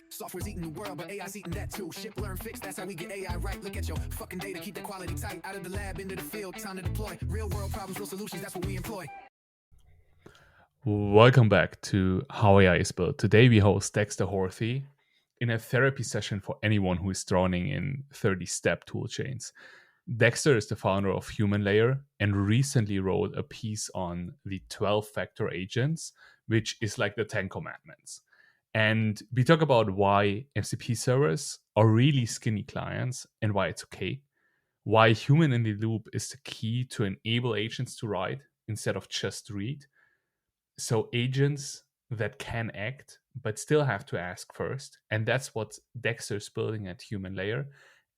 Software's eating the world, but AI's eating that too. Ship, learn, fix, that's how we get AI right. Look at your fucking data, keep the quality tight. Out of the lab, into the field, time to deploy. Real world problems, real solutions, that's what we employ. Welcome back to How AI is Built. Today we host Dexter Horthy in a therapy session for anyone who is drowning in 30-step tool chains. Dexter is the founder of HumanLayer and recently wrote a piece on the 12-factor agents, which is like the 10 commandments. And we talk about why MCP servers are really skinny clients and why it's okay, why human in the loop is the key to enable agents to write instead of just read. So agents that can act but still have to ask first. And that's what Dexter's building at HumanLayer.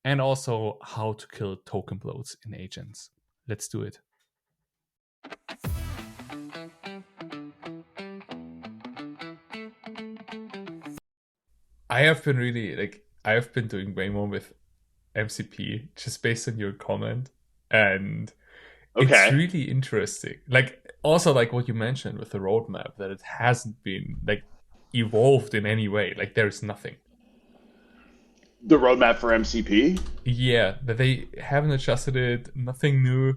And also how to kill token bloats in agents. Let's do it. I have been doing way more with MCP just based on your comment. And it's really interesting. Also what you mentioned with the roadmap, that it hasn't been evolved in any way. There's nothing. The roadmap for MCP? Yeah, that they haven't adjusted it, nothing new.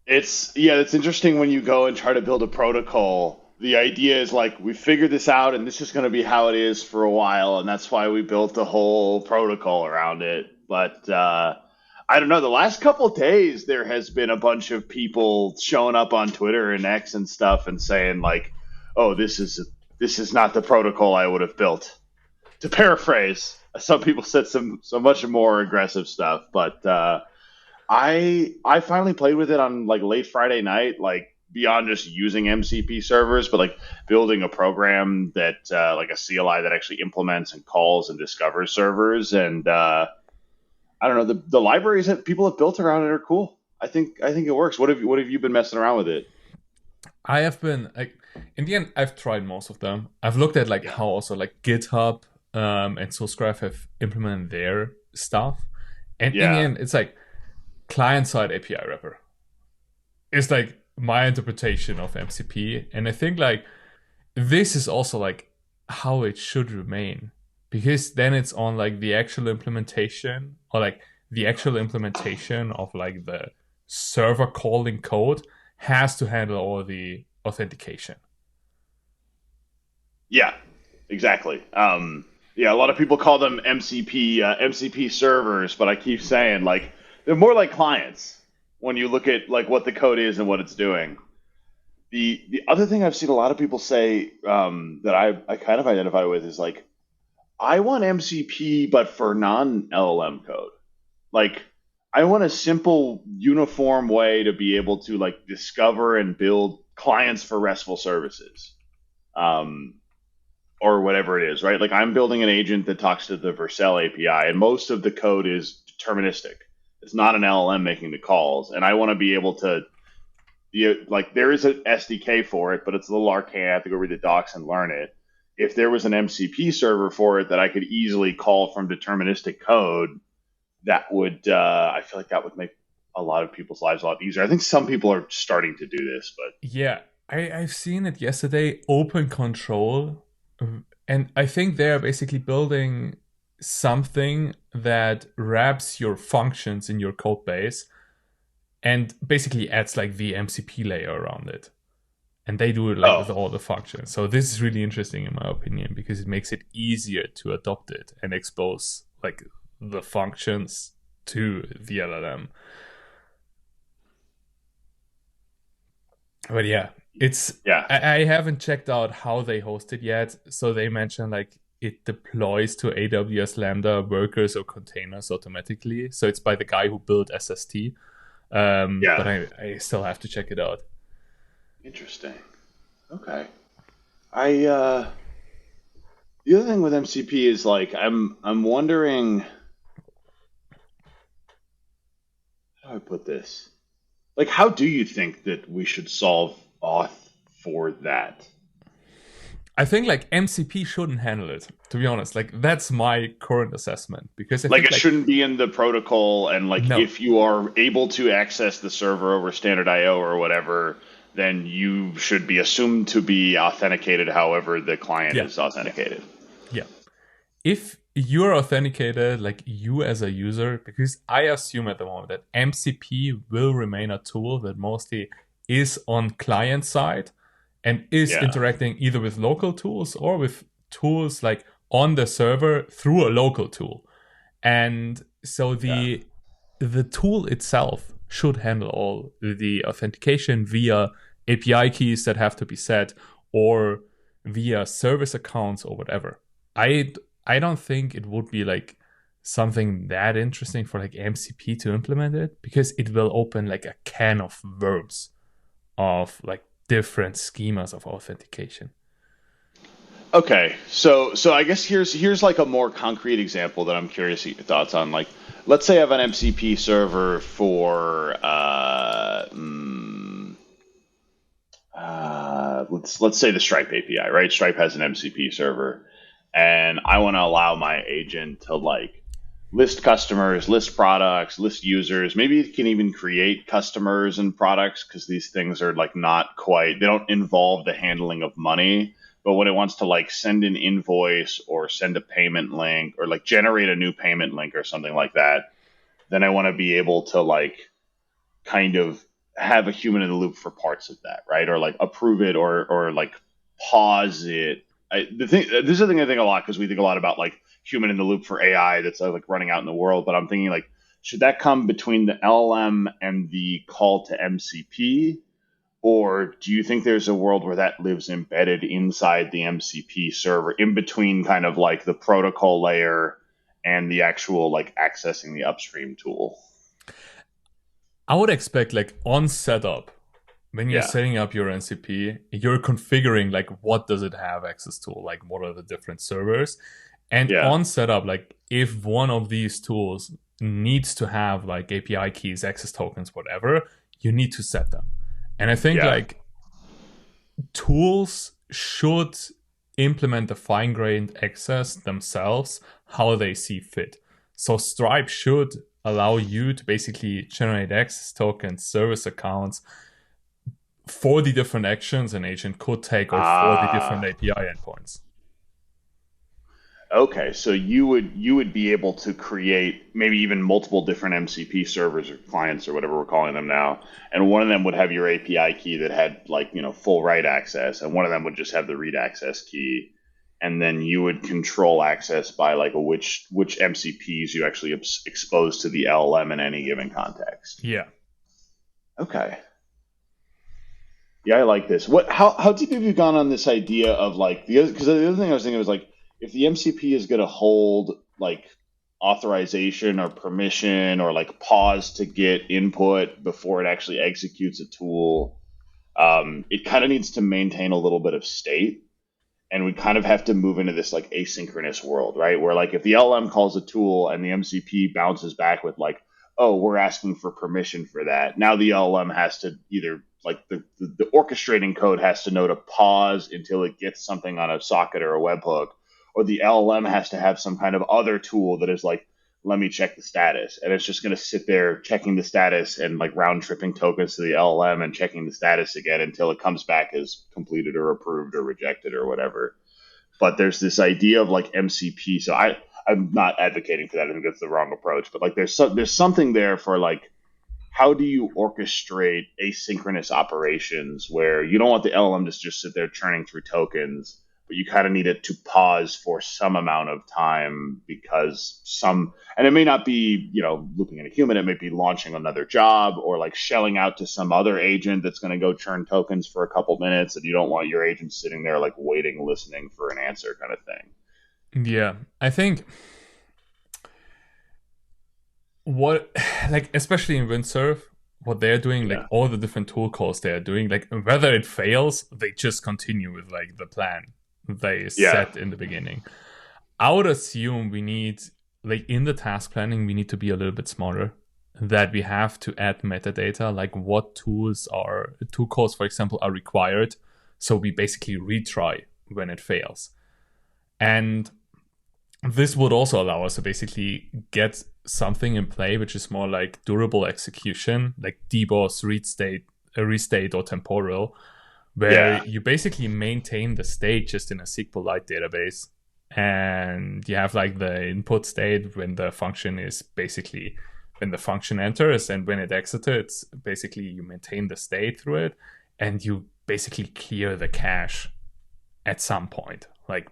It's interesting when you go and try to build a protocol. The idea is we figured this out and this is going to be how it is for a while, and that's why we built the whole protocol around it. But I don't know, the last couple of days there has been a bunch of people showing up on Twitter and X and stuff and saying oh, this is not the protocol I would have built. To paraphrase, some people said some much more aggressive stuff, but I finally played with it on late Friday night, beyond just using MCP servers, but building a program that a CLI that actually implements and calls and discovers servers. And I don't know, the libraries that people have built around it are cool. I think it works. What have you been messing around with it? I have been in the end, I've tried most of them. I've looked at how also GitHub and Sourcegraph have implemented their stuff, and in the end, it's client-side API wrapper. It's my interpretation of MCP, and I think this is also how it should remain, because then it's on the actual implementation, or the actual implementation of the server calling code has to handle all the authentication. Yeah, exactly. A lot of people call them MCP servers, but I keep saying they're more like clients when you look at what the code is and what it's doing. The other thing I've seen a lot of people say that I kind of identify with is I want MCP but for non-LLM code. I want a simple, uniform way to be able to discover and build clients for RESTful services. Or whatever it is, right? I'm building an agent that talks to the Vercel API, and most of the code is deterministic. It's not an LLM making the calls, and I want to be able to, there is an SDK for it, but it's a little arcane. I have to go read the docs and learn it. If there was an MCP server for it that I could easily call from deterministic code, that would, I feel that would make a lot of people's lives a lot easier. I think some people are starting to do this, but yeah, I've seen it yesterday. Open Control. And I think they're basically building something that wraps your functions in your code base and basically adds the MCP layer around it. And they do it with all the functions. So this is really interesting in my opinion, because it makes it easier to adopt it and expose the functions to the LLM. But yeah. I haven't checked out how they host it yet. So they mentioned it deploys to AWS Lambda workers or containers automatically. So it's by the guy who built SST. But I still have to check it out. Interesting. Okay. The other thing with MCP is I'm wondering, how do I put this? How do you think that we should solve auth for that? I think MCP shouldn't handle it, to be honest. That's my current assessment, because I think it shouldn't be in the protocol, and no. If you are able to access the server over standard IO or whatever, then you should be assumed to be authenticated however the client is authenticated. Yeah. If you're authenticated, like you as a user, because I assume at the moment that MCP will remain a tool that mostly is on client side and is interacting either with local tools or with tools like on the server through a local tool. And so the tool itself should handle all the authentication via API keys that have to be set or via service accounts or whatever. I don't think it would be like something that interesting for like MCP to implement it, because it will open like a can of worms of like different schemas of authentication. Okay, so I guess here's like a more concrete example that I'm curious to get your thoughts on. Like, let's say I have an MCP server for let's say the Stripe API, right? Stripe has an MCP server, and I want to allow my agent to like list customers, list products, list users. Maybe it can even create customers and products, because these things are like not quite, they don't involve the handling of money. But when it wants to like send an invoice or send a payment link or like generate a new payment link or something like that, then I want to be able to like kind of have a human in the loop for parts of that, right? Or like approve it or like pause it. This is the thing I think a lot, because we think a lot about like human in the loop for AI that's like running out in the world. But I'm thinking like, should that come between the LLM and the call to MCP? Or do you think there's a world where that lives embedded inside the MCP server, in between kind of like the protocol layer and the actual like accessing the upstream tool? I would expect like on setup, when you're setting up your MCP, you're configuring like what does it have access to, like what are the different servers. And on setup, like if one of these tools needs to have like API keys, access tokens, whatever, you need to set them. And I think like tools should implement the fine-grained access themselves how they see fit. So Stripe should allow you to basically generate access tokens, service accounts for the different actions an agent could take, or for the different API endpoints. Okay, so you would be able to create maybe even multiple different MCP servers or clients or whatever we're calling them now, and one of them would have your API key that had like, you know, full write access, and one of them would just have the read access key, and then you would control access by like which MCPs you actually expose to the LLM in any given context. Yeah. Okay. Yeah, I like this. How deep have you gone on this idea of like because the other thing I was thinking was like, if the MCP is going to hold like authorization or permission or like pause to get input before it actually executes a tool, it kind of needs to maintain a little bit of state. And we kind of have to move into this like asynchronous world, right? Where like if the LM calls a tool and the MCP bounces back with like, oh, we're asking for permission for that. Now the LM has to either like the orchestrating code has to know to pause until it gets something on a socket or a webhook, or the LLM has to have some kind of other tool that is like, let me check the status. And it's just going to sit there checking the status and like round tripping tokens to the LLM and checking the status again until it comes back as completed or approved or rejected or whatever. But there's this idea of like MCP. So I'm not advocating for that. I think that's the wrong approach. But like there's something there for like, how do you orchestrate asynchronous operations where you don't want the LLM to just sit there churning through tokens, but you kind of need it to pause for some amount of time because and it may not be, you know, looping in a human, it may be launching another job or like shelling out to some other agent that's going to go churn tokens for a couple minutes, and you don't want your agent sitting there like waiting, listening for an answer kind of thing. Yeah, I think especially in Windsurf, what they're doing, like all the different tool calls they're doing, like whether it fails, they just continue with like the plan they set in the beginning. I would assume we need, like in the task planning, we need to be a little bit smarter, that we have to add metadata, like what tool calls, for example, are required. So we basically retry when it fails. And this would also allow us to basically get something in play which is more like durable execution, like deboss, read state, a restate or temporal, where you basically maintain the state just in a SQLite database. And you have like the input state when the function is basically when the function enters, and when it exits, it's basically you maintain the state through it, and you basically clear the cache at some point, like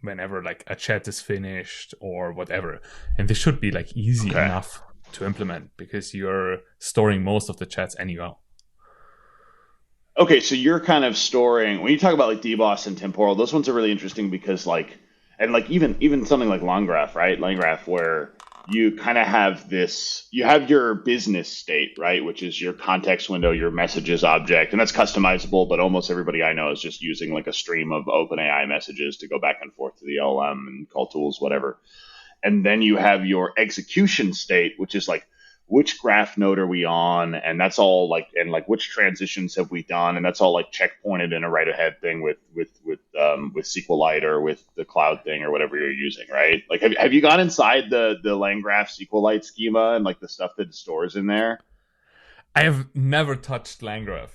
whenever like a chat is finished or whatever. And this should be like easy enough to implement because you're storing most of the chats anyway. Okay, so you're kind of storing when you talk about like DBoss and temporal. Those ones are really interesting because like, and like even something like LangGraph, right? LangGraph, where you kind of have this, you have your business state, right? Which is your context window, your messages object, and that's customizable. But almost everybody I know is just using like a stream of OpenAI messages to go back and forth to the LLM and call tools, whatever. And then you have your execution state, which is like, which graph node are we on? And that's all like, and like which transitions have we done? And that's all like checkpointed in a write ahead thing with SQLite or with the cloud thing or whatever you're using, right? Like, have you gone inside the LangGraph SQLite schema and like the stuff that it stores in there? I have never touched LangGraph.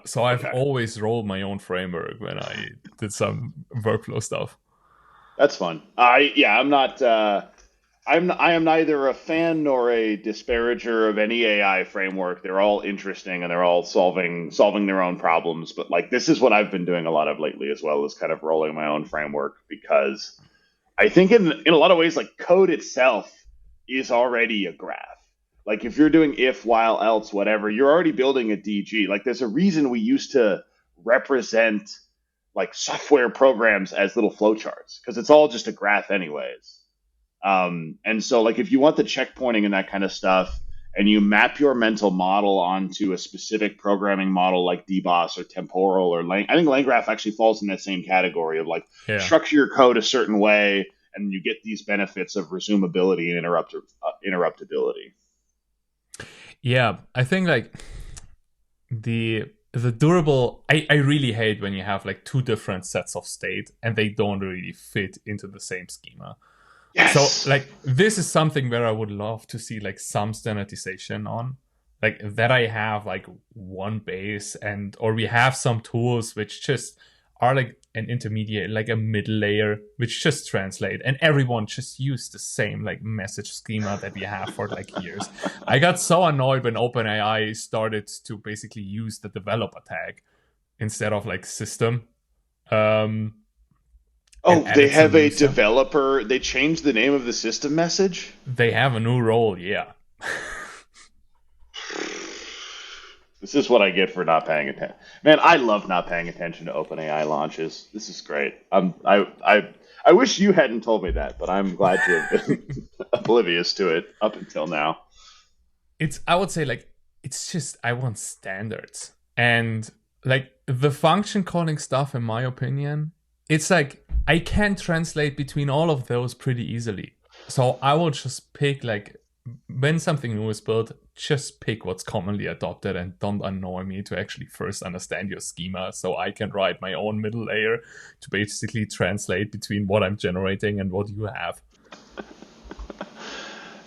So I've always rolled my own framework when I did some workflow stuff. That's fun. I'm not. I am neither a fan nor a disparager of any AI framework. They're all interesting and they're all solving their own problems. But like this is what I've been doing a lot of lately, as well as kind of rolling my own framework, because I think in a lot of ways, like code itself is already a graph. Like if you're doing if, while, else, whatever, you're already building a DG. Like there's a reason we used to represent like software programs as little flowcharts, because it's all just a graph anyways. And so like if you want the checkpointing and that kind of stuff, and you map your mental model onto a specific programming model like DBoss or temporal or I think LangGraph actually falls in that same category of like structure your code a certain way, and you get these benefits of resumability and interruptibility. Yeah, I think like the durable, I really hate when you have like two different sets of state and they don't really fit into the same schema. Yes. So like this is something where I would love to see like some standardization on, like that I have like one base or we have some tools which just are like an intermediate, like a middle layer, which just translate, and everyone just use the same like message schema that we have for like years. I got so annoyed when OpenAI started to basically use the developer tag instead of like system. They have a developer. They changed the name of the system message? They have a new role, yeah. This is what I get for not paying attention. Man, I love not paying attention to OpenAI launches. This is great. I wish you hadn't told me that, but I'm glad to have been oblivious to it up until now. I would say like, it's just, I want standards. And like the function calling stuff, in my opinion, it's like, I can translate between all of those pretty easily. So I will just pick like, when something new is built, just pick what's commonly adopted and don't annoy me to actually first understand your schema so I can write my own middle layer to basically translate between what I'm generating and what you have.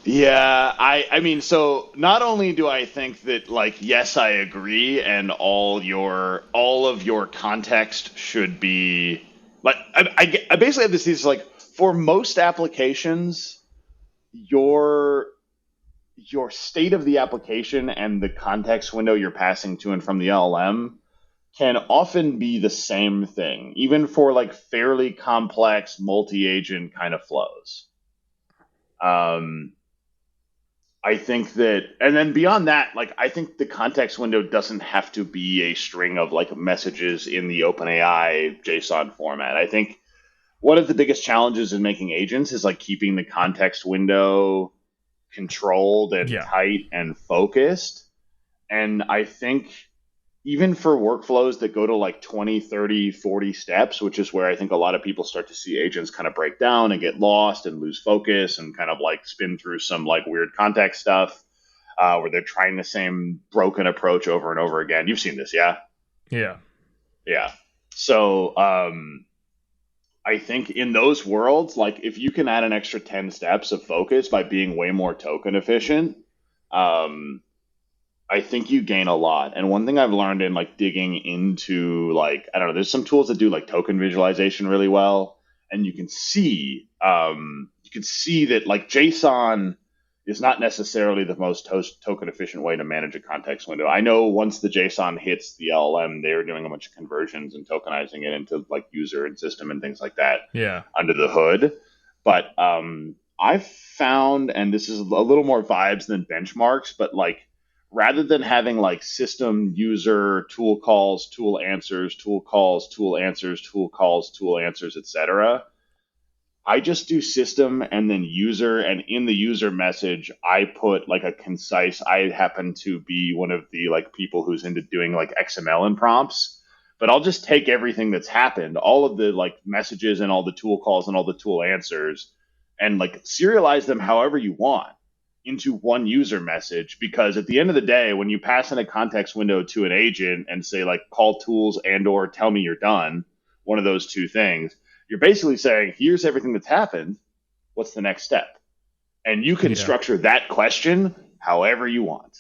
Yeah, I mean, so not only do I think that like, yes, I agree, and all of your context should be like, I basically have this thesis like, for most applications, your state of the application and the context window you're passing to and from the LLM can often be the same thing, even for like fairly complex multi-agent kind of flows. I think that, and then beyond that, like I think the context window doesn't have to be a string of like messages in the OpenAI JSON format. I think one of the biggest challenges in making agents is like keeping the context window controlled and tight and focused. And I think even for workflows that go to like 20, 30, 40 steps, which is where I think a lot of people start to see agents kind of break down and get lost and lose focus and kind of like spin through some like weird context stuff where they're trying the same broken approach over and over again. You've seen this, yeah? Yeah. Yeah. So I think in those worlds, like if you can add an extra 10 steps of focus by being way more token efficient, I think you gain a lot. And one thing I've learned in like digging into like, I don't know, there's some tools that do like token visualization really well. And you can see that like JSON is not necessarily the most token efficient way to manage a context window. I know once the JSON hits the LLM, they're doing a bunch of conversions and tokenizing it into like user and system and things like that Yeah. under the hood. But I've found, and this is a little more vibes than benchmarks, but like rather than having like system user tool calls, tool answers, tool calls, tool answers, tool calls, tool answers, etc. I just do system and then user, and in the user message, I put like a concise. I happen to be one of the like people who's into doing like XML and prompts, but I'll just take everything that's happened, all of the like messages and all the tool calls and all the tool answers, and like serialize them however you want into one user message. Because at the end of the day, when you pass in a context window to an agent and say like call tools and or tell me you're done, one of those two things, you're basically saying, here's everything that's happened. What's the next step? And you can structure that question however you want.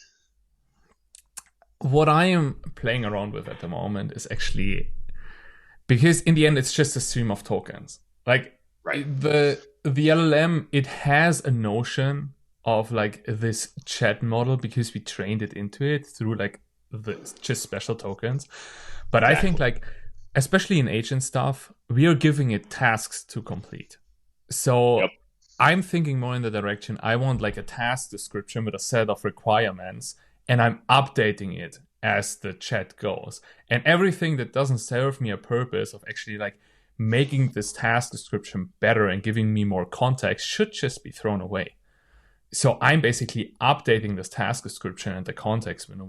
What I am playing around with at the moment is actually, because in the end, it's just a stream of tokens. Like the LLM, it has a notion of like this chat model because we trained it into it through like the just special tokens. But I think like, especially in agent stuff, we are giving it tasks to complete. So I'm thinking more in the direction, I want like a task description with a set of requirements, and I'm updating it as the chat goes. And everything that doesn't serve me a purpose of actually like making this task description better and giving me more context should just be thrown away. So I'm basically updating this task description and the context window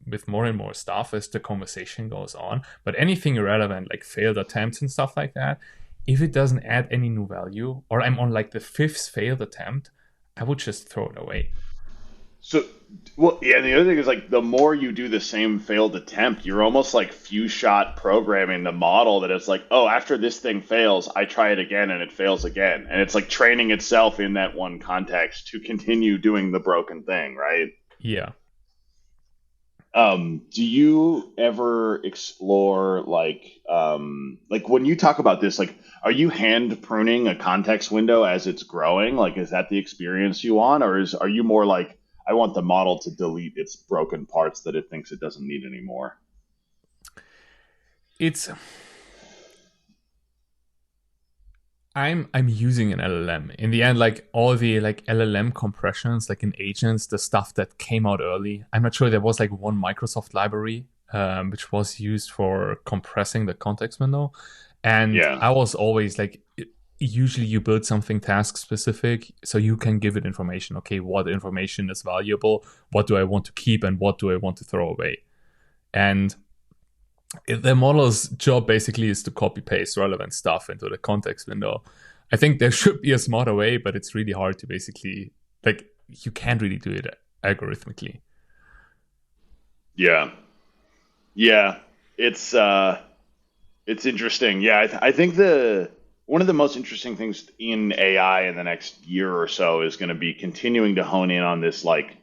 with more and more stuff as the conversation goes on. But anything irrelevant, like failed attempts and stuff like that, if it doesn't add any new value, or I'm on like the 5th failed attempt, I would just throw it away. So, well, yeah, the other thing is like the more you do the same failed attempt, you're almost like few shot programming the model that it's like, oh, after this thing fails, I try it again and it fails again. And it's like training itself in that one context to continue doing the broken thing, right? Yeah. Do you ever explore like when you talk about this, like, are you hand pruning a context window as it's growing? Like, is that the experience you want, or are you more like, I want the model to delete its broken parts that it thinks it doesn't need anymore? I'm using an LLM. In the end, like all the like LLM compressions, like in agents, the stuff that came out early. I'm not sure, there was like one Microsoft library which was used for compressing the context window. And I was always like, usually you build something task specific so you can give it information. Okay, what information is valuable? What do I want to keep and what do I want to throw away? And the model's job basically is to copy paste relevant stuff into the context window. I think there should be a smarter way, but it's really hard to basically, like, you can't really do it algorithmically. Yeah. It's interesting. Yeah, I think one of the most interesting things in AI in the next year or so is going to be continuing to hone in on this, like,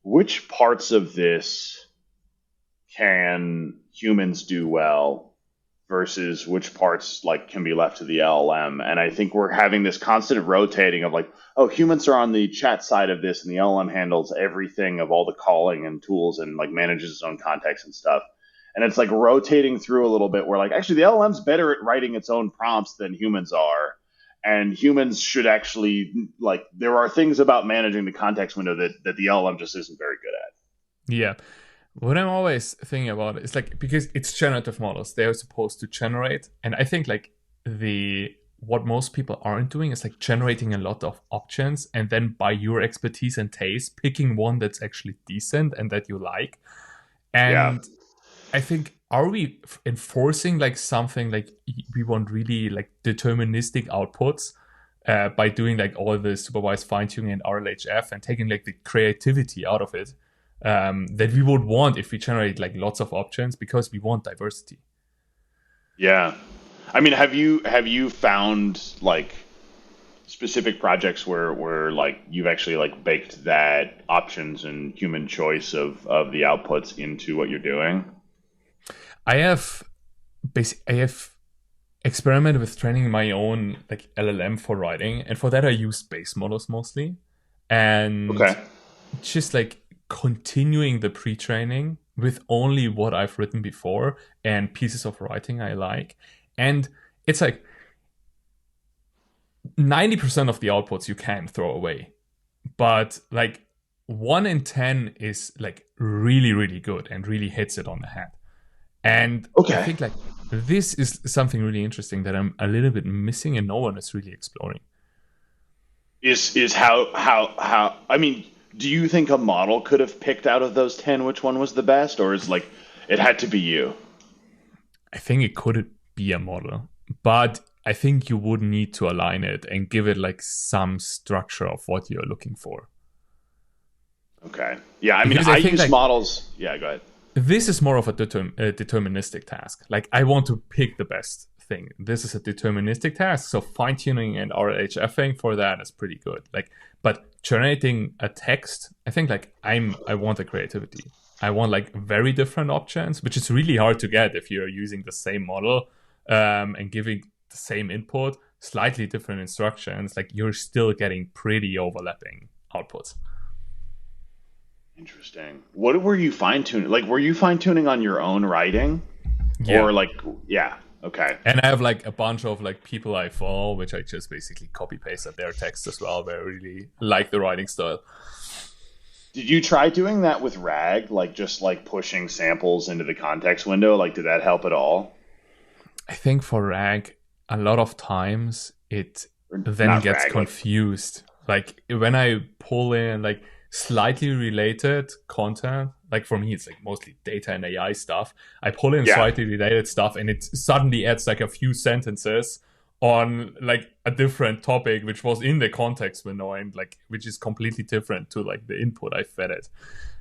which parts of this can humans do well versus which parts like can be left to the LLM. And I think we're having this constant rotating of like, oh, humans are on the chat side of this and the LLM handles everything of all the calling and tools and like manages its own context and stuff. And it's like rotating through a little bit where like, actually the LLM's better at writing its own prompts than humans are. And humans should actually, like, there are things about managing the context window that the LLM just isn't very good at. Yeah. What I'm always thinking about is like, because it's generative models, they're supposed to generate. And I think like what most people aren't doing is like generating a lot of options and then by your expertise and taste, picking one that's actually decent and that you like. And I think, are we enforcing like something like we want really like deterministic outputs by doing like all the supervised fine tuning and RLHF and taking like the creativity out of it that we would want if we generate like lots of options because we want diversity? Yeah. I mean, have you found like specific projects where like you've actually like baked that options and human choice of the outputs into what you're doing? I have experimented with training my own like LLM for writing, and for that I use base models mostly, and Okay. just like continuing the pre-training with only what I've written before and pieces of writing I like. And it's like 90% of the outputs you can throw away, but like 1 in 10 is like really, really good and really hits it on the head. And I Okay. think like this is something really interesting that I'm a little bit missing and no one is really exploring. Is how I mean, do you think a model could have picked out of those 10 which one was the best, or is like it had to be you? I think it could be a model, but I think you would need to align it and give it like some structure of what you're looking for. Okay. Yeah, I mean, Because I think, use like, models. Yeah, go ahead. this is more of a deterministic task. Like, I want to pick the best thing. This is a deterministic task, so fine-tuning and RLHFing for that is pretty good. Like, but generating a text, I think like I want the creativity. I want like very different options, which is really hard to get if you're using the same model and giving the same input, slightly different instructions. Like, you're still getting pretty overlapping outputs. Interesting. What were you fine tuning? Like, were you fine tuning on your own writing, Yeah. or like, yeah, okay. And I have like a bunch of like people I follow, which I just basically copy paste their text as well. Where I really like the writing style. Did you try doing that with RAG? Like, just like pushing samples into the context window? Like, did that help at all? I think for RAG, a lot of times it Or then not gets RAG, confused. Like when I pull in like slightly related content, like for me it's like mostly data and AI stuff. I pull in Yeah. slightly related stuff and it suddenly adds like a few sentences on like a different topic which was in the context window and like which is completely different to like the input I fed it.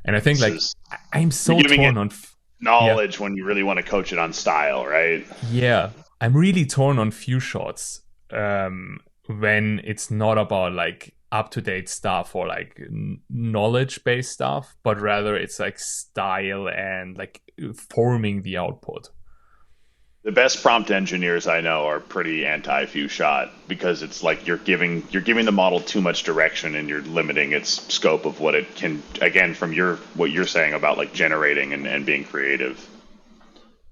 And I think This like is I'm so giving torn it on knowledge when you really want to coach it on style, right? yeah, I'm really torn on few shots when it's not about like up-to-date stuff or like knowledge-based stuff, but rather it's like style and like forming the output. The best prompt engineers I know are pretty anti few shot because it's like you're giving the model too much direction and you're limiting its scope of what it can, again, from what you're saying about like generating and being creative.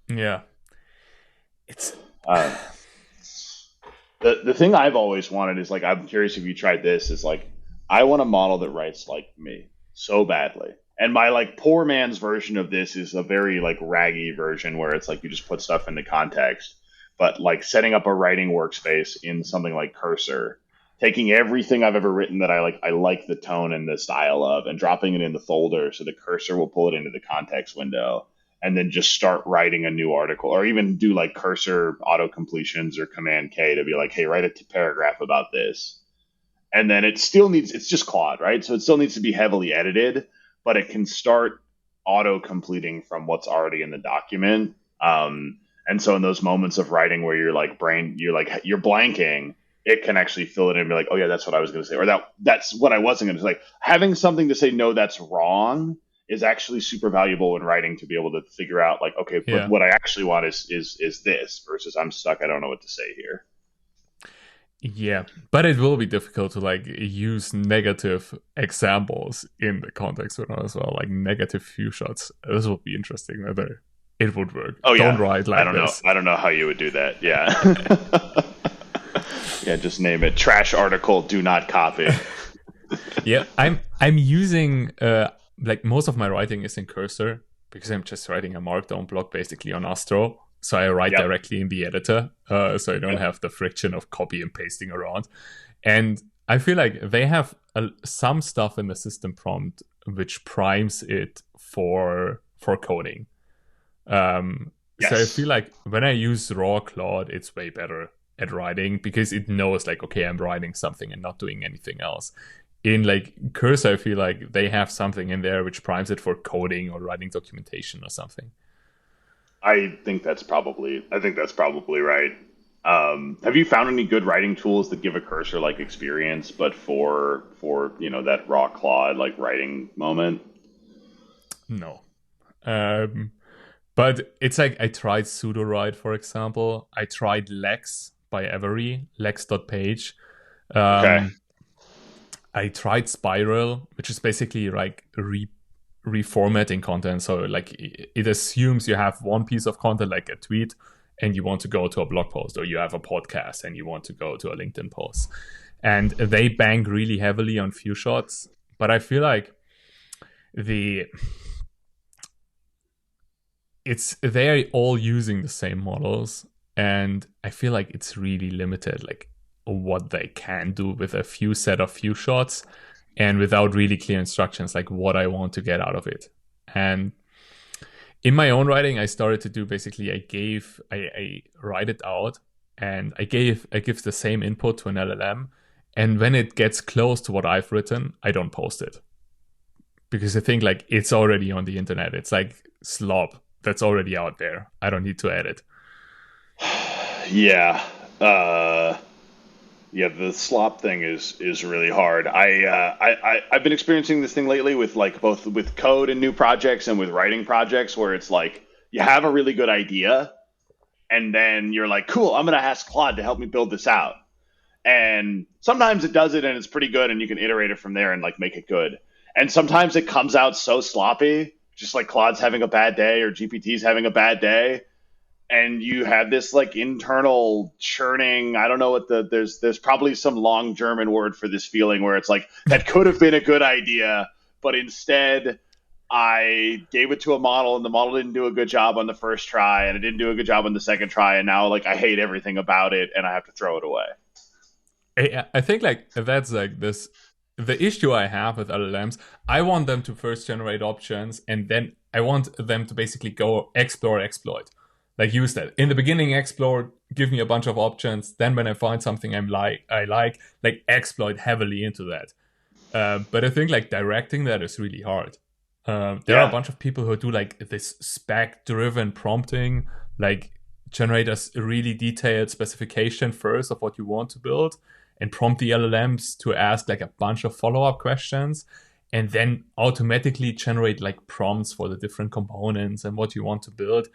Yeah, it's The thing I've always wanted is like, I'm curious if you tried this, is like I want a model that writes like me so badly. And my like poor man's version of this is a very like raggy version where it's like you just put stuff into context. But like setting up a writing workspace in something like Cursor, taking everything I've ever written that I like the tone and the style of, and dropping it in the folder so the Cursor will pull it into the context window, and then just start writing a new article, or even do like Cursor auto completions or Command K to be like, hey, write a paragraph about this. And then it's just Claude, right? So it still needs to be heavily edited, but it can start auto completing from what's already in the document. And so in those moments of writing where you're blanking, it can actually fill it in and be like, oh yeah, that's what I was going to say, or that's what I wasn't going to say. Like having something to say, no, that's wrong, is actually super valuable in writing, to be able to figure out like, okay, but what I actually want is this, versus I'm stuck, I don't know what to say here. yeah, but it will be difficult to like use negative examples in the context window as well, like negative few shots. This will be interesting whether it would work. Oh yeah, don't write like I don't this. know. I don't know how you would do that. Yeah, yeah, just name it trash article. Do not copy. Yeah, I'm using like most of my writing is in Cursor because I'm just writing a Markdown block basically on Astro. So I write directly in the editor, so I don't have the friction of copy and pasting around. And I feel like they have some stuff in the system prompt which primes it for coding. So I feel like when I use raw Claude, it's way better at writing because it knows like, okay, I'm writing something and not doing anything else. In like Cursor, I feel like they have something in there which primes it for coding or writing documentation or something. I think that's probably right. Have you found any good writing tools that give a cursor like experience, but for that raw Claude like writing moment? No. But it's like I tried pseudo-write, for example. I tried Lex by Avery, lex.page. Okay. I tried Spiral, which is basically like reformatting content. So like it assumes you have one piece of content, like a tweet, and you want to go to a blog post, or you have a podcast and you want to go to a LinkedIn post. And they bank really heavily on few shots. But I feel like they're all using the same models, and I feel like it's really limited, like what they can do with a few shots, and without really clear instructions, like what I want to get out of it. And in my own writing, I started to do basically, I write it out, and I give the same input to an LLM, and when it gets close to what I've written, I don't post it, because I think like it's already on the internet. It's like slop that's already out there. I don't need to edit. Yeah. Yeah, the slop thing is really hard. I've been experiencing this thing lately with like both with code and new projects and with writing projects, where it's like you have a really good idea and then you're like, cool, I'm gonna ask Claude to help me build this out. And sometimes it does it and it's pretty good and you can iterate it from there and like make it good. And sometimes it comes out so sloppy, just like Claude's having a bad day or GPT's having a bad day, and you have this like internal churning. I don't know what there's probably some long German word for this feeling where it's like that could have been a good idea, but instead I gave it to a model and the model didn't do a good job on the first try and it didn't do a good job on the second try, and now like I hate everything about it and I have to throw it away. I think like that's like this. The issue I have with LLMs, I want them to first generate options, and then I want them to basically go explore, exploit. Like use that. In the beginning, explore, give me a bunch of options. Then when I find something I like exploit heavily into that. But I think like directing that is really hard. There are a bunch of people who do like this spec-driven prompting, like generate a really detailed specification first of what you want to build, and prompt the LLMs to ask like a bunch of follow-up questions, and then automatically generate like prompts for the different components and what you want to build.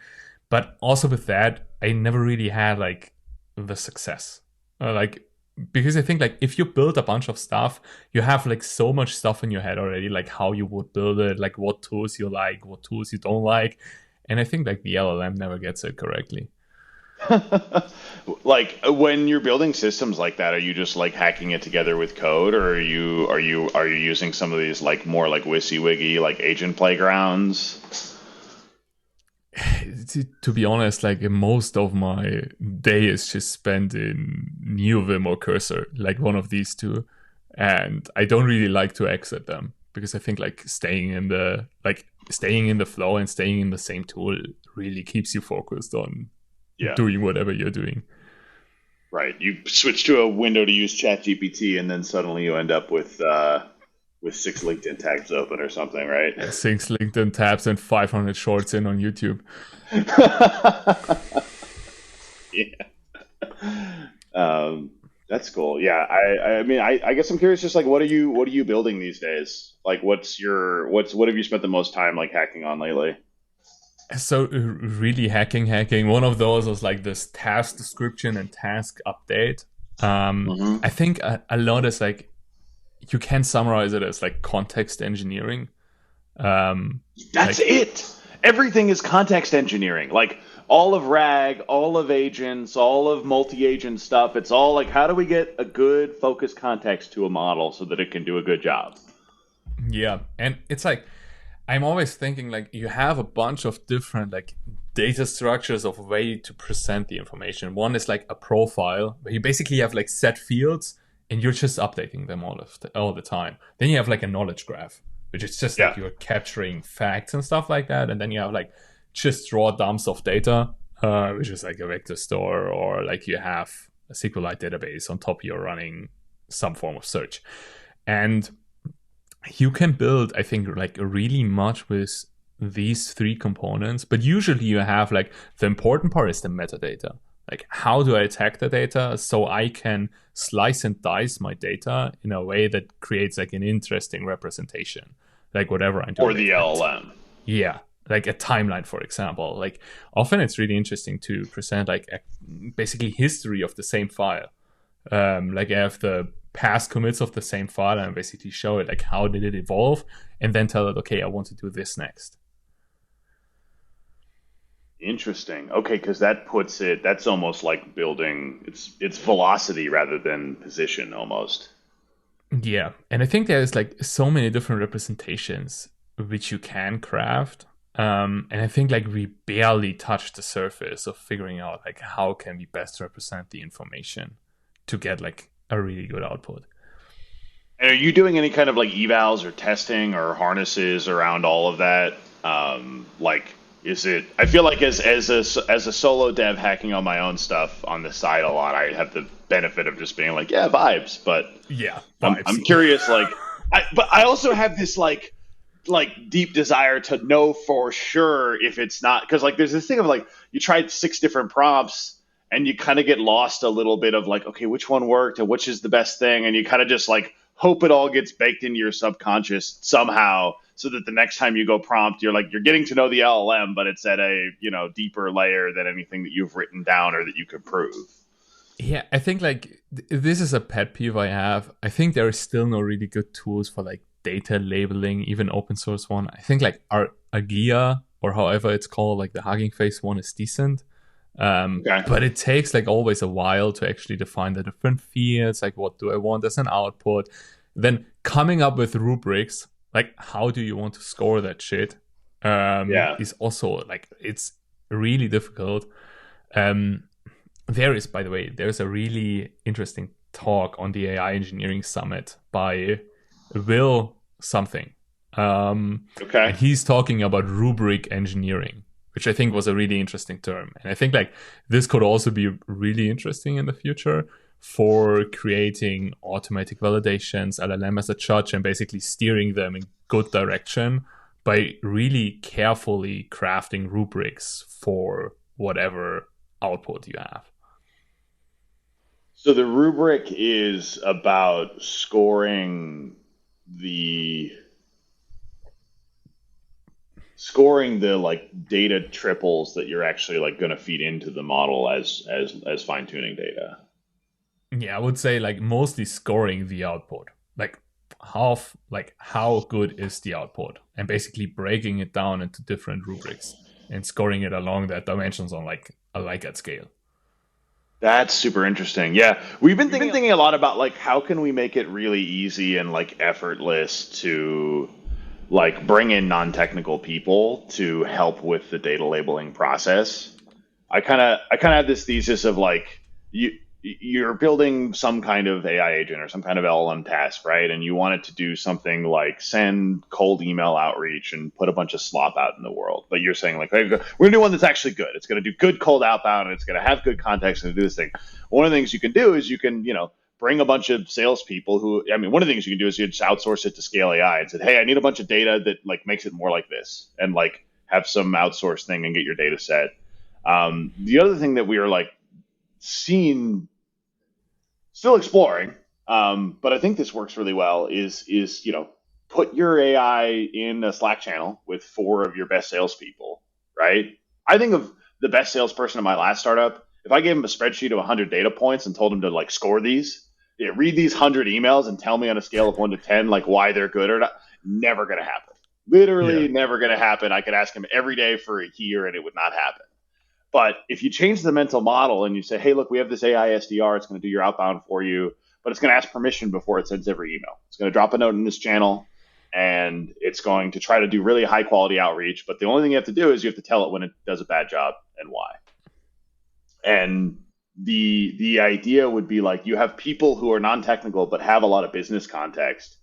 But also with that, I never really had like the success. Because I think like if you build a bunch of stuff, you have like so much stuff in your head already, like how you would build it, like what tools you like, what tools you don't like. And I think like the LLM never gets it correctly. Like when you're building systems like that, are you just like hacking it together with code, or are you using some of these like more like WYSIWYG like agent playgrounds? To be honest, like most of my day is just spent in NeoVim or Cursor, like one of these two, and I don't really like to exit them because I think like staying in the flow and staying in the same tool really keeps you focused on doing whatever you're doing. Right. You switch to a window to use ChatGPT, and then suddenly you end up with 6 LinkedIn tabs open or something, right? 6 LinkedIn tabs and 500 shorts in on YouTube. Yeah. That's cool. Yeah. I mean, I guess I'm curious, just like what are you building these days? Like what have you spent the most time like hacking on lately? So really hacking. One of those was like this task description and task update. I think a lot is like, you can summarize it as like context engineering. That's it. Everything is context engineering. Like all of RAG, all of agents, all of multi-agent stuff. It's all like, how do we get a good focused context to a model so that it can do a good job? Yeah. And it's like, I'm always thinking like you have a bunch of different like data structures of a way to present the information. One is like a profile where you basically have like set fields and you're just updating them all the time. Then you have like a knowledge graph, which is just like you're capturing facts and stuff like that. And then you have like just raw dumps of data, which is like a vector store, or like you have a SQLite database on top, you're running some form of search. And you can build, I think, like really much with these 3 components, but usually you have like the important part is the metadata. Like, how do I attack the data so I can slice and dice my data in a way that creates like an interesting representation, like whatever I'm doing. Or the LLM. Yeah, like a timeline, for example. Like often it's really interesting to present like basically history of the same file. Like I have the past commits of the same file and basically show it like how did it evolve, and then tell it, okay, I want to do this next. Interesting. Okay, because that's almost like building it's velocity rather than position almost. Yeah, and I think there's like so many different representations which you can craft. And I think like we barely touched the surface of figuring out like how can we best represent the information to get like a really good output. And are you doing any kind of like evals or testing or harnesses around all of that? Like, is it? I feel like as a solo dev hacking on my own stuff on the side a lot, I have the benefit of just being like, yeah, vibes. But yeah, vibes. I'm curious, like, but I also have this like deep desire to know for sure if it's not, because like there's this thing of like you tried 6 different prompts and you kind of get lost a little bit of like, okay, which one worked and which is the best thing, and you kind of just like hope it all gets baked into your subconscious somehow, so that the next time you go prompt, you're getting to know the LLM, but it's at a deeper layer than anything that you've written down or that you could prove. Yeah, I think like this is a pet peeve I have. I think there is still no really good tools for like data labeling, even open source one. I think like our Agia, or however it's called, like the Hugging Face one, is decent. Okay. But it takes like always a while to actually define the different fields, like what do I want as an output, then coming up with rubrics, like how do you want to score that shit, is also like, it's really difficult. There is, by the way, there's a really interesting talk on the AI Engineering Summit by Will something. Okay. And he's talking about rubric engineering, which I think was a really interesting term. And I think like this could also be really interesting in the future for creating automatic validations, LLM as a judge, and basically steering them in good direction by really carefully crafting rubrics for whatever output you have. So the rubric is about scoring the like data triples that you're actually like going to feed into the model as fine tuning data. Yeah, I would say like mostly scoring the output, like how good is the output, and basically breaking it down into different rubrics and scoring it along that dimensions on like a Likert scale. That's super interesting. Yeah, we've been thinking a lot about like how can we make it really easy and like effortless to like bring in non-technical people to help with the data labeling process. I kind of have this thesis of like you're building some kind of AI agent or some kind of LLM task, right? And you want it to do something like send cold email outreach and put a bunch of slop out in the world. But you're saying like, hey, we're gonna do one that's actually good. It's gonna do good cold outbound and it's gonna have good context and do this thing. One of the things you can do is you can, bring a bunch of salespeople one of the things you can do is you just outsource it to Scale AI and say, hey, I need a bunch of data that like makes it more like this, and like have some outsourced thing and get your data set. The other thing that we are like still exploring, but I think this works really well is put your AI in a Slack channel with 4 of your best salespeople, right? I think of the best salesperson in my last startup. If I gave him a spreadsheet of 100 data points and told him to like score these, read these 100 emails and tell me on a scale of 1 to 10 like why they're good or not, never going to happen. Literally never going to happen. I could ask him every day for a year and it would not happen. But if you change the mental model and you say, hey, look, we have this AI SDR, it's going to do your outbound for you, but it's going to ask permission before it sends every email. It's going to drop a note in this channel, and it's going to try to do really high quality outreach. But the only thing you have to do is you have to tell it when it does a bad job and why. And the idea would be like you have people who are non-technical but have a lot of business context.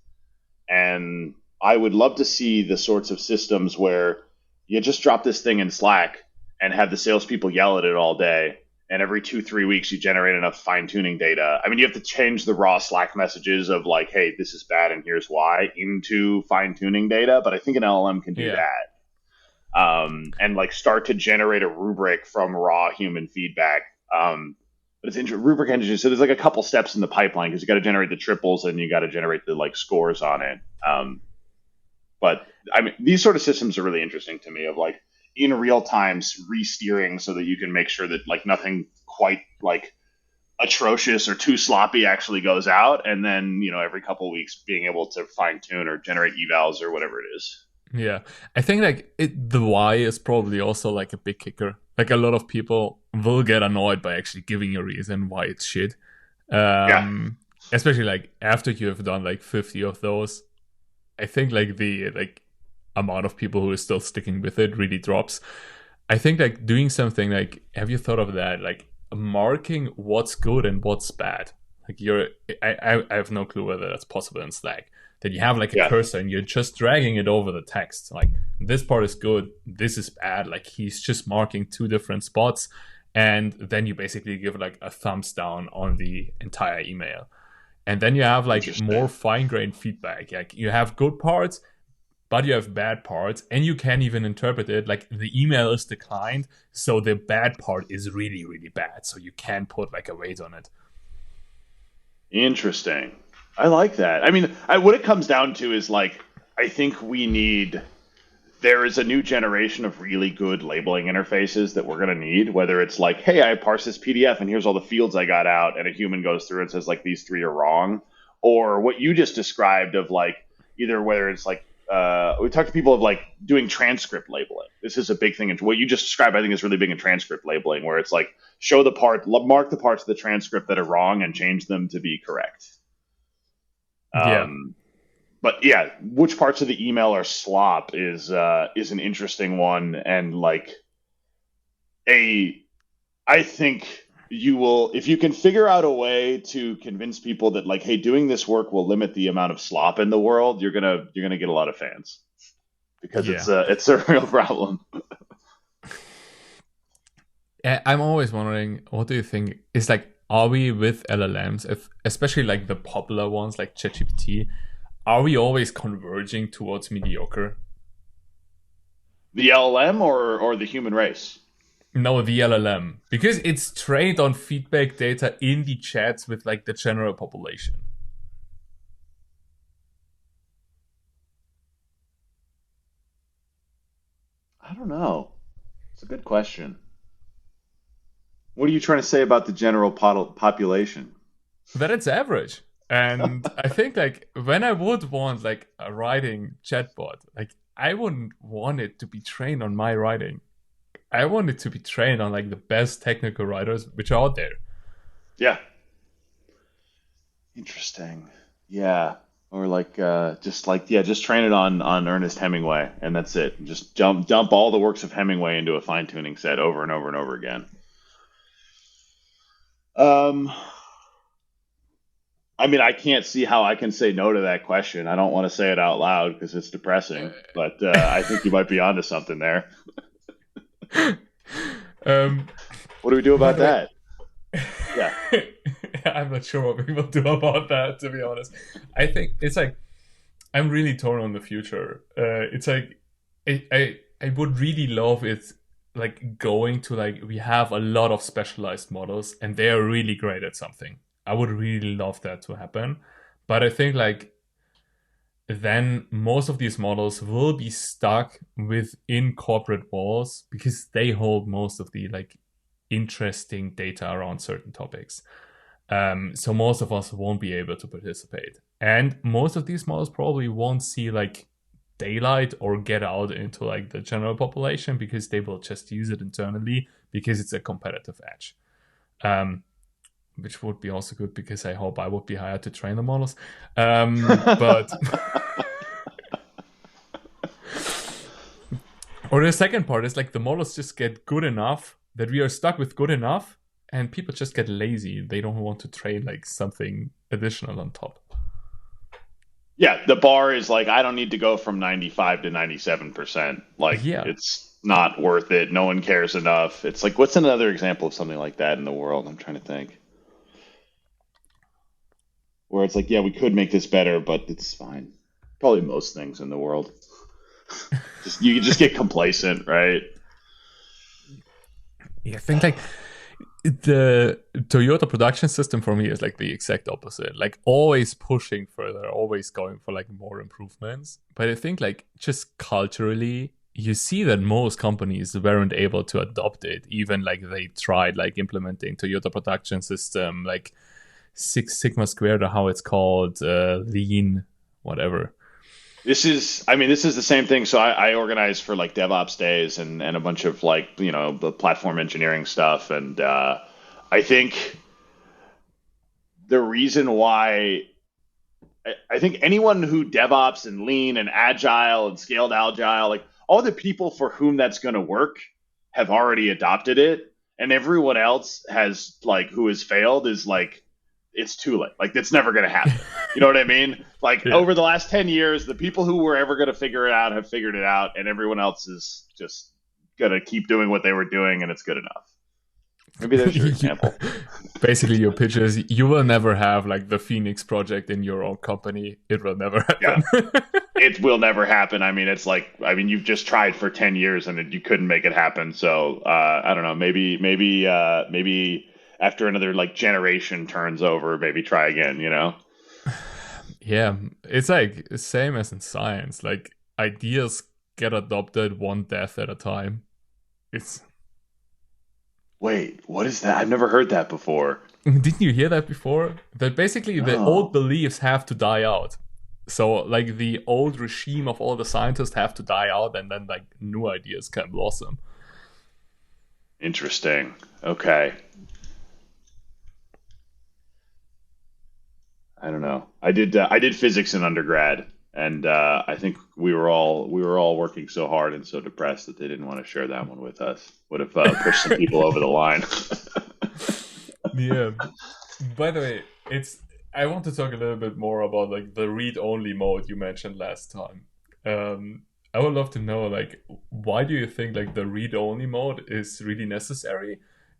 And I would love to see the sorts of systems where you just drop this thing in Slack and have the salespeople yell at it all day, and every 2-3 weeks you generate enough fine-tuning data. I mean, you have to change the raw Slack messages of like, hey, this is bad and here's why, into fine-tuning data, but I think an LLM can do that. And like start to generate a rubric from raw human feedback But it's rubric engine. So there's like a couple steps in the pipeline because you got to generate the triples and you got to generate the like scores on it. But I mean, these sort of systems are really interesting to me of like in real time re-steering so that you can make sure that like nothing quite like atrocious or too sloppy actually goes out. And then, every couple of weeks being able to fine tune or generate evals or whatever it is. Yeah, I think like the why is probably also like a big kicker. Like a lot of people will get annoyed by actually giving a reason why it's shit. Especially like after you have done like 50 of those, I think like the like amount of people who are still sticking with it really drops. I think like doing something like, have you thought of that? Like marking what's good and what's bad. Like I have no clue whether that's possible in Slack. That you have like a cursor and you're just dragging it over the text. Like this part is good, this is bad. Like he's just marking two different spots. And then you basically give like a thumbs down on the entire email. And then you have like more fine-grained feedback. Like you have good parts, but you have bad parts. And you can even interpret it like the email is declined. So the bad part is really, really bad. So you can put like a weight on it. Interesting. I like that. I mean, what it comes down to is like, I think there is a new generation of really good labeling interfaces that we're going to need, whether it's like, hey, I parse this PDF and here's all the fields I got out, and a human goes through and says like, these three are wrong. Or what you just described of like, either whether it's like, we talked to people of like doing transcript labeling. This is a big thing. And what you just described, I think, is really big in transcript labeling, where it's like, mark the parts of the transcript that are wrong and change them to be correct. But yeah, which parts of the email are slop is an interesting one, and like I think you will, if you can figure out a way to convince people that like, hey, doing this work will limit the amount of slop in the world, you're gonna get a lot of fans because it's a real problem. I'm always wondering, what do you think is like, are we with LLMs, especially like the popular ones like ChatGPT, are we always converging towards mediocre? The LLM or the human race? No, the LLM. Because it's trained on feedback data in the chats with like the general population. I don't know. It's a good question. What are you trying to say about the general population? That it's average. And I think like when I would want like a writing chatbot, like I wouldn't want it to be trained on my writing. I want it to be trained on like the best technical writers which are out there. Yeah. Interesting. Yeah. Or like just train it on Ernest Hemingway and that's it. Just dump all the works of Hemingway into a fine-tuning set over and over and over again. I mean, I can't see how I can say no to that question. I don't want to say it out loud because it's depressing, but I think you might be onto something there. What do we do about that? Yeah. I'm not sure what we will do about that, to be honest. I think it's like, I'm really torn on the future. It's like, I would really love it like going to like, we have a lot of specialized models and they are really great at something. I would really love that to happen. But I think like then most of these models will be stuck within corporate walls because they hold most of the like interesting data around certain topics. So most of us won't be able to participate. And most of these models probably won't see like daylight or get out into like the general population because they will just use it internally because it's a competitive edge. Which would be also good because I hope I would be hired to train the models. But or the second part is like the models just get good enough that we are stuck with good enough and people just get lazy. They don't want to train like something additional on top. Yeah, the bar is like, I don't need to go from 95 to 97%. Like, It's not worth it. No one cares enough. It's like, what's another example of something like that in the world? I'm trying to think. Where it's like, yeah, we could make this better, but it's fine. Probably most things in the world. You just get complacent, right? Yeah, I think like The Toyota production system for me is like the exact opposite. Like always pushing further, always going for like more improvements. But I think like just culturally, you see that most companies weren't able to adopt it. Even like they tried like implementing Toyota production system, like Six Sigma Squared or how it's called, Lean, whatever. This is the same thing. So I organize for like DevOps days and a bunch of like, the platform engineering stuff. And I think the reason why I think anyone who DevOps and Lean and Agile and Scaled Agile, like all the people for whom that's going to work have already adopted it. And everyone else has like, who has failed is like, it's too late. Like it's never going to happen. You know what I mean? Like over the last 10 years, the people who were ever going to figure it out have figured it out, and everyone else is just going to keep doing what they were doing, and it's good enough. Maybe there's your example. Basically, your pitch is you will never have like the Phoenix project in your own company. It will never happen. Yeah. It will never happen. I mean, it's like, you've just tried for 10 years and you couldn't make it happen. So I don't know. Maybe after another like generation turns over, maybe try again, Yeah, it's like same as in science. Like ideas get adopted one death at a time. Wait, what is that? I've never heard that before. Didn't you hear that before? That basically the old beliefs have to die out. So like the old regime of all the scientists have to die out, and then like new ideas can blossom. Interesting. Okay. I don't know. I did physics in undergrad, and I think we were all working so hard and so depressed that they didn't want to share that one with us. Would have pushed some people over the line. Yeah. By the way, I want to talk a little bit more about like the read-only mode you mentioned last time. I would love to know like why do you think like the read-only mode is really necessary,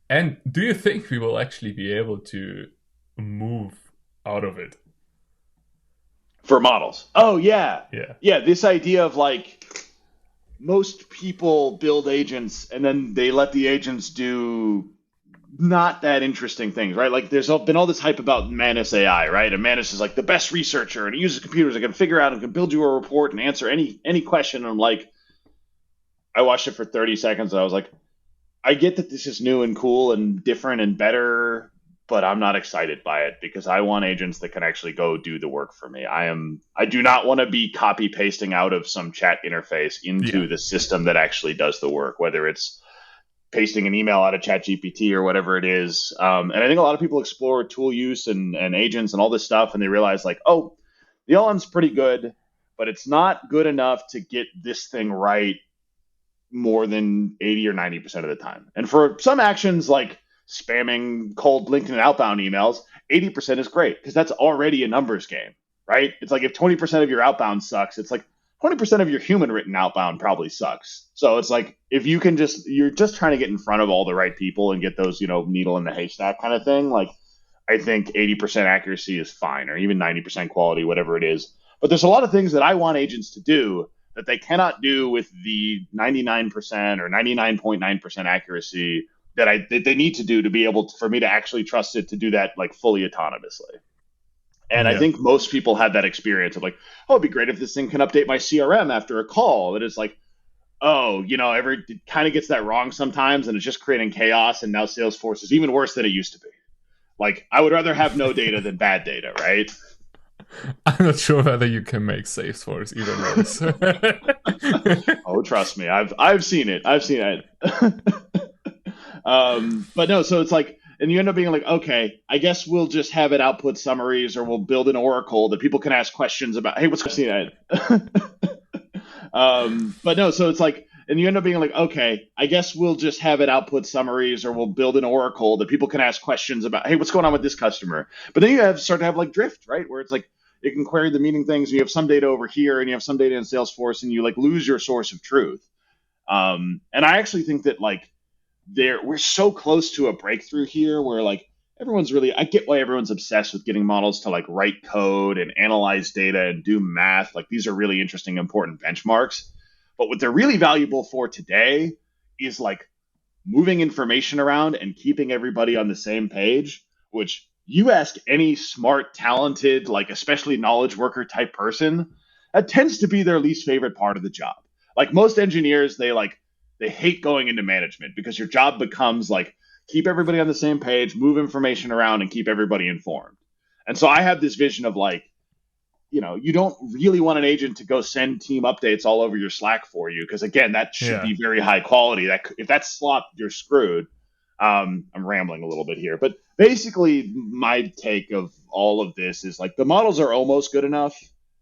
and do you think we will actually be able to move out of it for models? Oh yeah. This idea of like most people build agents and then they let the agents do not that interesting things, right? Like there's been all this hype about Manus AI, right? And Manus is like the best researcher and he uses computers that can figure out and can build you a report and answer any question. And I'm like, I watched it for 30 seconds and I was like, I get that this is new and cool and different and better, but I'm not excited by it because I want agents that can actually go do the work for me. I do not want to be copy pasting out of some chat interface into the system that actually does the work, whether it's pasting an email out of ChatGPT or whatever it is. And I think a lot of people explore tool use and agents and all this stuff, and they realize like, oh, the LM's pretty good, but it's not good enough to get this thing right more than 80 or 90% of the time. And for some actions like spamming cold LinkedIn outbound emails, 80% is great because that's already a numbers game, right? It's like if 20% of your outbound sucks, it's like 20% of your human written outbound probably sucks. So it's like if you can you're just trying to get in front of all the right people and get those, needle in the haystack kind of thing. Like I think 80% accuracy is fine, or even 90% quality, whatever it is. But there's a lot of things that I want agents to do that they cannot do with the 99% or 99.9% accuracy that they need to do to be able for me to actually trust it to do that like fully autonomously. And I think most people have that experience of like, oh, it'd be great if this thing can update my CRM after a call. That is like, oh, it kind of gets that wrong sometimes and it's just creating chaos. And now Salesforce is even worse than it used to be. Like I would rather have no data than bad data, right? I'm not sure whether you can make Salesforce even worse. Oh, trust me. I've seen it. But no, so it's like, and you end up being like, okay, I guess we'll just have it output summaries, or we'll build an Oracle that people can ask questions about. Hey, what's going on? But no, so it's like, and you end up being like, okay, I guess we'll just have it output summaries, or we'll build an Oracle that people can ask questions about. Hey, what's going on with this customer? But then you start to have like drift, right? Where it's like, it can query the meeting things. And you have some data over here and you have some data in Salesforce and you like lose your source of truth. And I actually think that like, we're so close to a breakthrough here where like I get why everyone's obsessed with getting models to like write code and analyze data and do math. Like these are really interesting, important benchmarks. But what they're really valuable for today is like moving information around and keeping everybody on the same page, which you ask any smart, talented, like especially knowledge worker type person, that tends to be their least favorite part of the job. Like most engineers, they hate going into management because your job becomes like keep everybody on the same page, move information around, and keep everybody informed. And so I have this vision of like, you don't really want an agent to go send team updates all over your Slack for you, because again, that should be very high quality. That if that's slop, you're screwed. I'm rambling a little bit here, but basically my take of all of this is like the models are almost good enough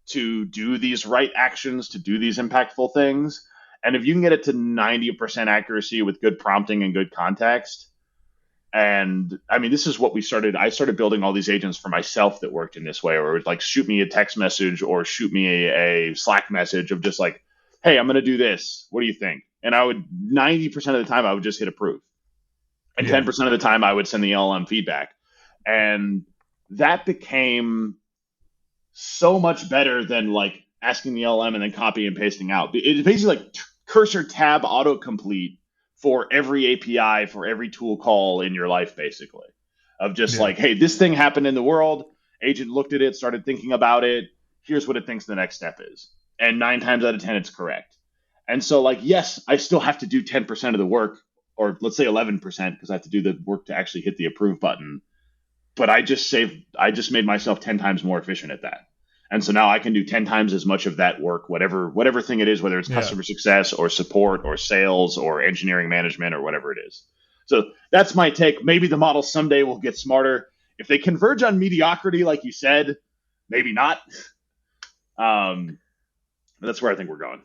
to do these right actions, to do these impactful things. And if you can get it to 90% accuracy with good prompting and good context, and I mean, this is what I started building all these agents for myself that worked in this way, where it would like shoot me a text message or shoot me a Slack message of just like, hey, I'm going to do this. What do you think? And I would 90% of the time I would just hit approve. And 10% of the time I would send the LLM feedback. And that became so much better than like asking the LLM and then copy and pasting out. It's basically like cursor tab autocomplete for every API, for every tool call in your life, basically. Of just like, hey, this thing happened in the world. Agent looked at it, started thinking about it. Here's what it thinks the next step is. And 9 times out of 10, it's correct. And so like, yes, I still have to do 10% of the work, or let's say 11%, because I have to do the work to actually hit the approve button. But I just made myself 10 times more efficient at that. And so now I can do 10 times as much of that work, whatever thing it is, whether it's customer success or support or sales or engineering management or whatever it is. So that's my take. Maybe the model someday will get smarter. If they converge on mediocrity, like you said, maybe not. But that's where I think we're going.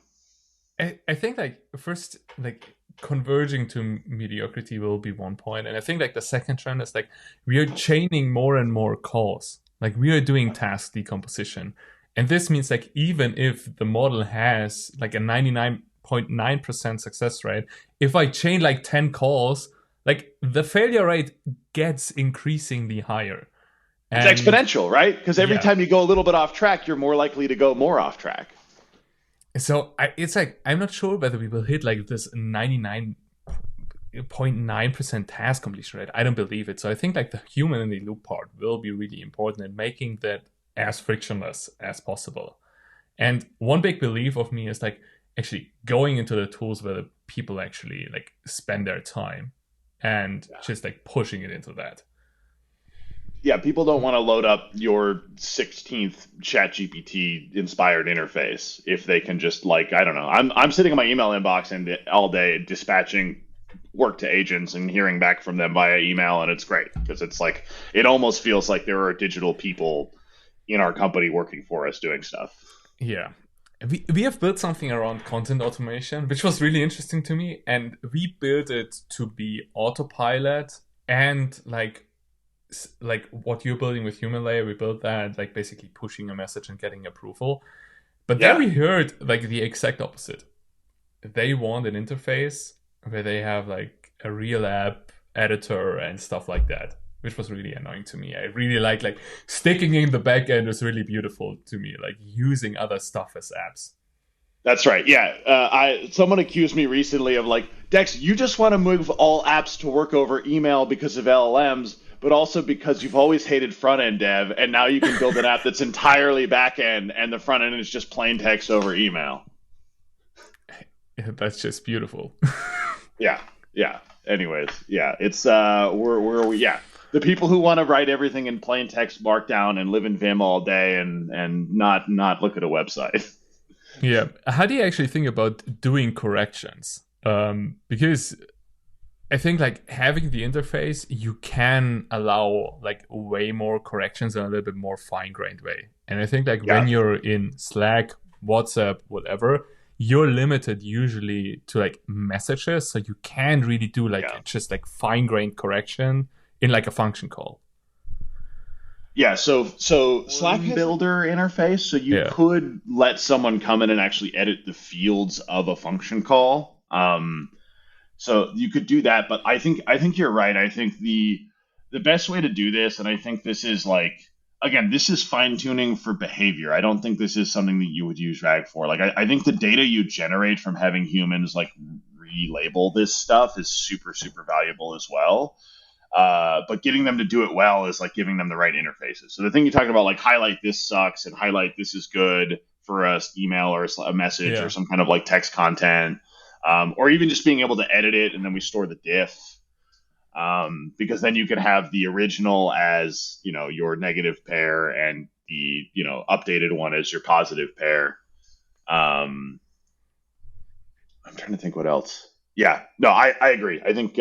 I think like first, like converging to mediocrity will be one point. And I think like the second trend is like we are chaining more and more calls. Like we are doing task decomposition. And this means like even if the model has like a 99.9% success rate, if I chain like 10 calls, like the failure rate gets increasingly higher. And it's exponential, right? Because every time you go a little bit off track, you're more likely to go more off track. So it's like, I'm not sure whether we will hit like this 99.9% task completion rate. I don't believe it. So I think like the human in the loop part will be really important in making that as frictionless as possible. And one big belief of me is like actually going into the tools where the people actually like spend their time and just like pushing it into that. Yeah, people don't want to load up your 16th ChatGPT inspired interface if they can just like, I don't know. I'm sitting in my email inbox and all day dispatching work to agents and hearing back from them via email, and it's great because it's like it almost feels like there are digital people in our company working for us doing stuff. Yeah. We have built something around content automation, which was really interesting to me, and we built it to be autopilot and like what you're building with human layer, we built that like basically pushing a message and getting approval. But then we heard like the exact opposite. They want an interface where they have like a real app editor and stuff like that, which was really annoying to me. I really like sticking in the back end was really beautiful to me, like using other stuff as apps. That's right. Yeah. Someone accused me recently of like, Dex, you just want to move all apps to work over email because of LLMs, but also because you've always hated front-end dev, and now you can build an app that's entirely back-end, and the front-end is just plain text over email. That's just beautiful. Yeah. Anyways, it's the people who want to write everything in plain text markdown and live in Vim all day and not look at a website. Yeah. How do you actually think about doing corrections? Because I think like having the interface, you can allow like way more corrections in a little bit more fine-grained way. And I think like when you're in Slack, WhatsApp, whatever, you're limited usually to like messages. So you can't really do like just like fine-grained correction in like a function call. Yeah, so Slack builder interface, so you could let someone come in and actually edit the fields of a function call. So you could do that, but I think you're right. I think the best way to do this, and I think this is like, again, this is fine tuning for behavior. I don't think this is something that you would use RAG for. Like I think the data you generate from having humans like relabel this stuff is super, super valuable as well. But getting them to do it well is like giving them the right interfaces. So the thing you're talking about, like highlight this sucks and highlight this is good for a email or a message or some kind of like text content, or even just being able to edit it and then we store the diff. Because then you can have the original as, your negative pair and the, updated one as your positive pair. I'm trying to think what else. Yeah, no, I agree. I think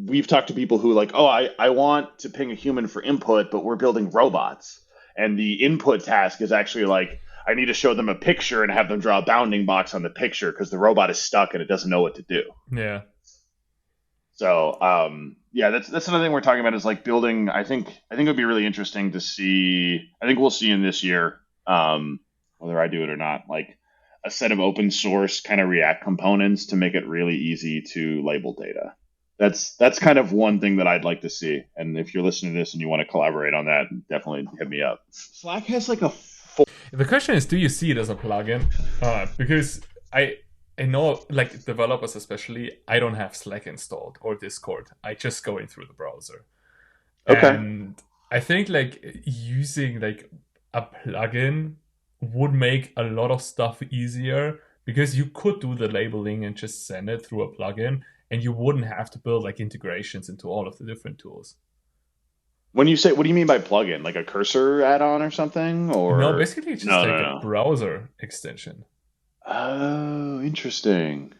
we've talked to people who like, I want to ping a human for input, but we're building robots. And the input task is actually like, I need to show them a picture and have them draw a bounding box on the picture because the robot is stuck and it doesn't know what to do. Yeah. So, that's another thing we're talking about is like building. I think it would be really interesting to see. I think we'll see in this year, whether I do it or not, like a set of open source kind of React components to make it really easy to label data. That's kind of one thing that I'd like to see. And if you're listening to this and you want to collaborate on that, definitely hit me up. Slack has like a. The question is, do you see it as a plugin? Because I know, like developers especially, I don't have Slack installed or Discord. I just go in through the browser. Okay. And I think like using like a plugin would make a lot of stuff easier because you could do the labeling and just send it through a plugin, and you wouldn't have to build like integrations into all of the different tools. When you say, what do you mean by plugin? Like a cursor add-on or something? Or no, basically just a browser extension. Oh, interesting.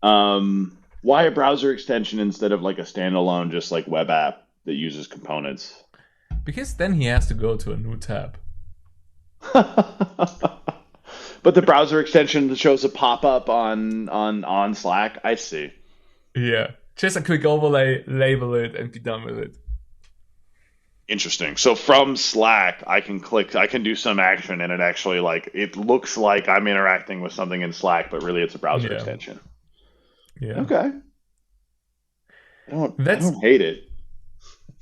Why a browser extension instead of like a standalone, just like web app that uses components? Because then he has to go to a new tab. But the browser extension shows a pop-up on Slack. I see. Yeah, just a quick overlay, label it, and be done with it. Interesting. So from Slack, I can do some action, and it actually it looks like I'm interacting with something in Slack, but really it's a browser extension. Yeah. Okay. I don't hate it.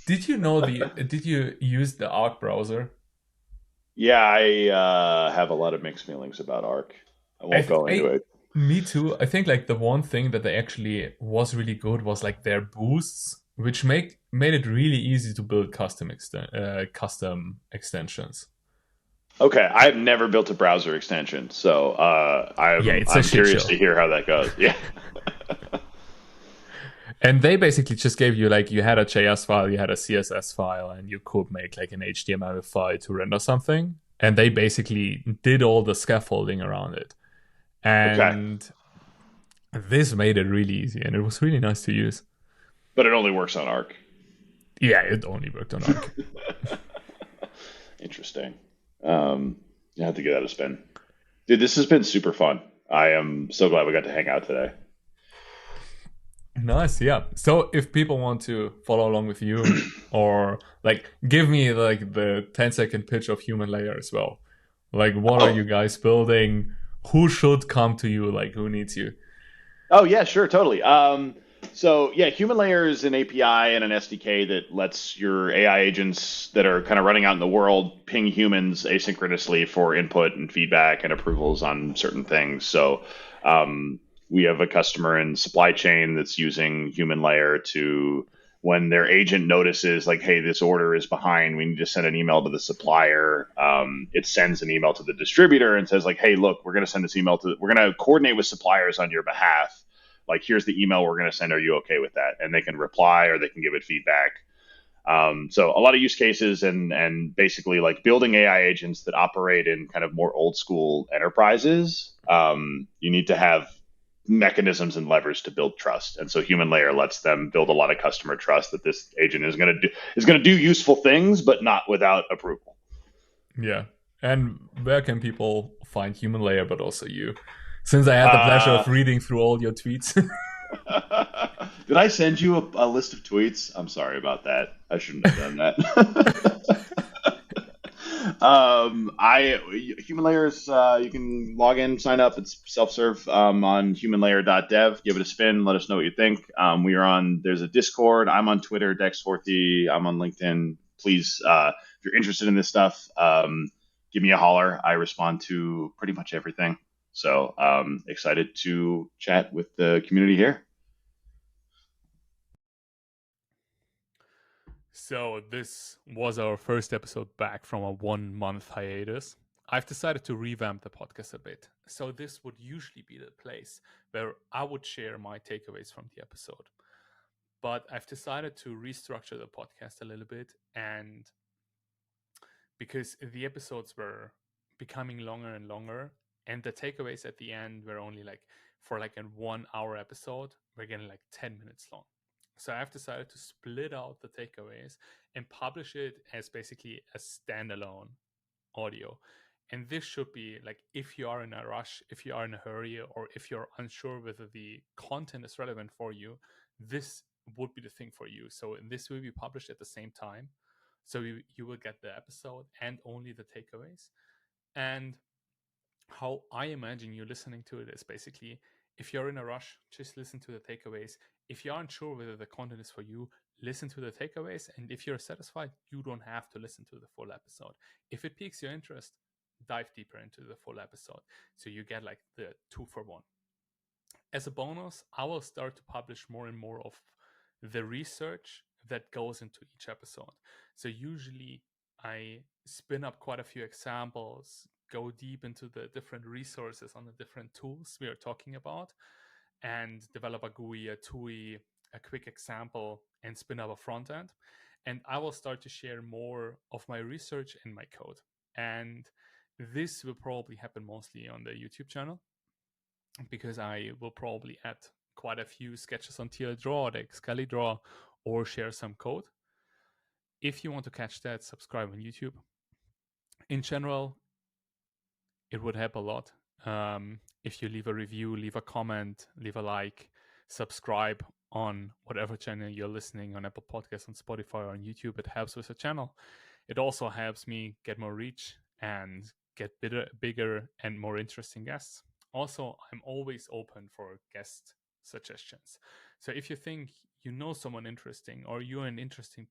Did you know did you use the Arc browser? Yeah, I have a lot of mixed feelings about Arc. I won't go into it. Me too. I think like the one thing that they actually was really good was like their boosts, which made it really easy to build custom extensions. Okay, I've never built a browser extension, so I'm curious to hear how that goes. Yeah. And they basically just gave you you had a JS file, you had a CSS file, and you could make like an HTML file to render something. And they basically did all the scaffolding around it. And this made it really easy, and it was really nice to use. But it only works on Arc. Yeah, it only worked on Arc. Interesting. You have to give that a spin. Dude, this has been super fun. I am so glad we got to hang out today. Nice, yeah. So if people want to follow along with you or give me the 10-second pitch of Human Layer as well. What are you guys building? Who should come to you? Who needs you? Oh, yeah, sure, totally. So, yeah, Human Layer is an API and an SDK that lets your AI agents that are kind of running out in the world ping humans asynchronously for input and feedback and approvals on certain things. So we have a customer in supply chain that's using Human Layer to, when their agent notices hey, this order is behind, we need to send an email to the supplier. It sends an email to the distributor and says hey, look, we're going to send this email we're going to coordinate with suppliers on your behalf. Here's the email we're going to send. Are you okay with that? And they can reply or they can give it feedback. So a lot of use cases and basically building AI agents that operate in kind of more old school enterprises. You need to have mechanisms and levers to build trust. And so Human Layer lets them build a lot of customer trust that this agent is going to do useful things, but not without approval. Yeah. And where can people find Human Layer, but also you? Since I had the pleasure of reading through all your tweets. Did I send you a list of tweets? I'm sorry about that. I shouldn't have done that. Human Layers, you can log in, sign up. It's self-serve on humanlayer.dev. Give it a spin. Let us know what you think. There's a Discord. I'm on Twitter, Dex Horthy. I'm on LinkedIn. Please, if you're interested in this stuff, give me a holler. I respond to pretty much everything. So excited to chat with the community here. So this was our first episode back from a 1-month hiatus. I've decided to revamp the podcast a bit. So this would usually be the place where I would share my takeaways from the episode. But I've decided to restructure the podcast a little bit, and because the episodes were becoming longer and longer, and the takeaways at the end were only like for like a 1 hour episode, we're getting like 10 minutes long. So I've decided to split out the takeaways and publish it as basically a standalone audio. And this should be like, if you are in a rush, if you are in a hurry, or if you're unsure whether the content is relevant for you, this would be the thing for you. So this will be published at the same time. So you will get the episode and only the takeaways. And how I imagine you listening to it is basically, if you're in a rush, just listen to the takeaways. If you aren't sure whether the content is for you, listen to the takeaways. And if you're satisfied, you don't have to listen to the full episode. If it piques your interest, dive deeper into the full episode. So you get like the 2-for-1. As a bonus, I will start to publish more and more of the research that goes into each episode. So usually I spin up quite a few examples, go deep into the different resources on the different tools we are talking about, and develop a GUI, a TUI, a quick example, and spin up a front end. And I will start to share more of my research and my code. And this will probably happen mostly on the YouTube channel, because I will probably add quite a few sketches on TL Draw, the Nicolay Draw, or share some code. If you want to catch that, subscribe on YouTube. In general, it would help a lot if you leave a review, leave a comment, leave a like, subscribe on whatever channel you're listening, on Apple Podcasts, on Spotify, or on YouTube. It helps with the channel. It also helps me get more reach and get bigger and more interesting guests. Also, I'm always open for guest suggestions. So if you think you know someone interesting, or you're an interesting